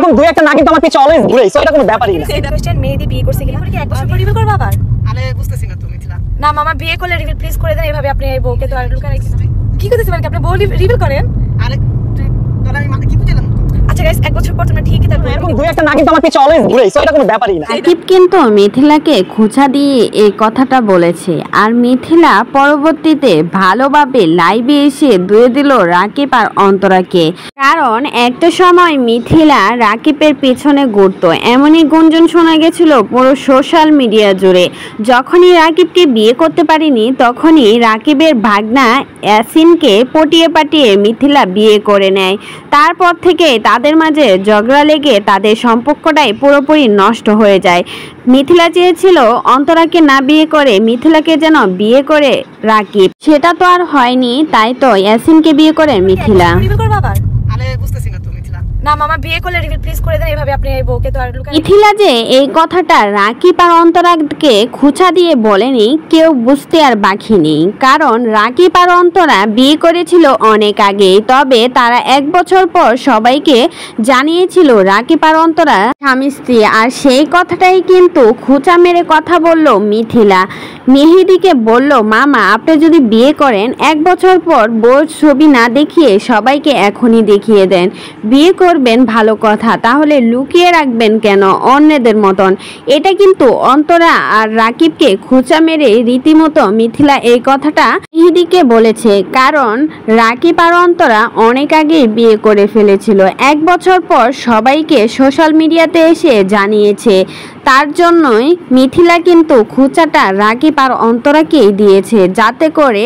এরকম দুই একটা না কিন্তু আমার পিছে অলওয়েজ ঘুরে, সো এটা কোনো ব্যাপারই না। এটা কোশ্চেন মেহেদি বিয়ে করছে কিনা কি এক বছর পর রিভিল করব আবার? আরে বুঝতেছি না তুমি মিথিলা। না মামা বিয়ে করলে রিভিল প্লিজ করে দেন, এইভাবে আপনি এই বউকে তো আর লুকায় রাখছেন। কি করতেছেন মানে আপনি বউ রিভিল করেন? আরে তুই তোরা আমি মানে কি বুঝলাম? আচ্ছা গাইস, এক বছর পর তোমরা ঠিকই তারপর এরকম দুই একটা না কিন্তু আমার পিছে অলওয়েজ ঘুরে, সো এটা কোনো ব্যাপারই না। রাকিব কিন্তু মিথিলাকে খোঁচা দিয়ে এই কথাটা বলেছে, আর মিথিলা পরবর্তীতে ভালোভাবে লাইভে এসে ধুয়ে দিল রাকিব আর অন্তরাকে। কারণ একটা সময় মিথিলা রাকিবের পেছনে ঘুরতো, এমনই গুঞ্জন শোনা গেছিল পুরো সোশ্যাল মিডিয়া জুড়ে। যখনই রাকিবকে বিয়ে করতে পারিনি তখনই রাকিবের ভাগনা ইয়াসিনকে পটিয়ে পাটিয়ে মিথিলা বিয়ে করে নেয়। তারপর থেকে তাদের মাঝে ঝগড়া লেগে তাদের সম্পর্কটাই পুরোপুরি নষ্ট হয়ে যায়। মিথিলা চেয়েছিল অন্তরাকে না বিয়ে করে মিথিলাকে যেন বিয়ে করে রাকিব, সেটা তো আর হয়নি, তাই তো ইয়াসিনকে বিয়ে করে মিথিলা। রিভিল করব আবার? আরে বুঝতেছি না তুমি মিথিলা। না মামা বিয়ে করলে রিভিল প্লিজ করে দেন, এইভাবে আপনি এই বউকে তো আর লুকায়। মিথিলা যে এই কথাটা রাকিব আর অন্তরাকে খোঁচা দিয়ে বলেনি কেউ বুঝতে আর বাকি নেই, কারণ রাকিব আর অন্তরা বিয়ে করেছিল অনেক আগে, তবে তারা এক বছর পর সবাইকে জানিয়েছিল রাকিব আর অন্তরা স্বামী স্ত্রী, আর সেই কথাটাই কিন্তু খোঁচা মেরে কথা বলল মিথিলা। মেহেদিকে বলল মামা আপনি যদি বিয়ে করেন এক বছর পর বউর ছবি না দেখিয়ে সবাইকে এখনই দেখিয়ে দেন, বিয়ে করবেন ভালো কথা, তাহলে লুকিয়ে রাখবেন কেন অন্যদের মতন। এটা কিন্তু অন্তরা আর রাকিবকে খোঁচা মেরে রীতিমতো মিথিলা এই কথাটা মেহেদিকে বলেছে, কারণ রাকিব আর অন্তরা অনেক আগেই বিয়ে করে ফেলেছিল, এক বছর পর সবাইকে সোশ্যাল মিডিয়াতে এসে জানিয়েছে। তার জন্যই মিথিলা কিন্তু খোঁচাটা রাকিব আর অন্তরাকেই দিয়েছে, যাতে করে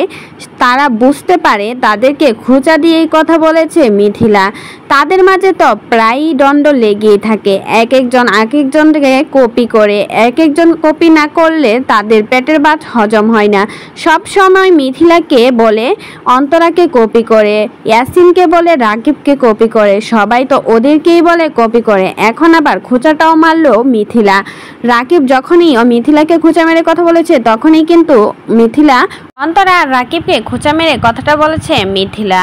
তারা বুঝতে পারে তাদেরকে খোঁচা দিয়ে এই কথা বলেছে মিথিলা। তাদের মাঝে তো প্রায়ই দ্বন্দ্ব লেগেই থাকে, এক একজন একজনকে কপি করে, এক একজন কপি না করলে তাদের পেটের ভাত হজম হয় না। সব সময় মিথিলাকে বলে অন্তরাকে কপি করে, ইয়াসিনকে বলে রাকিবকে কপি করে, সবাই তো ওদেরকেই বলে কপি করে। এখন আবার খোঁচাটাও মারলো মিথিলা। রাকিব যখনই মিথিলাকে খোঁচা মেরে কথা বলেছে তখনই কিন্তু মিথিলা অন্তরা আর রাকিবকে খোঁচা মেরে কথাটা বলেছে মিথিলা।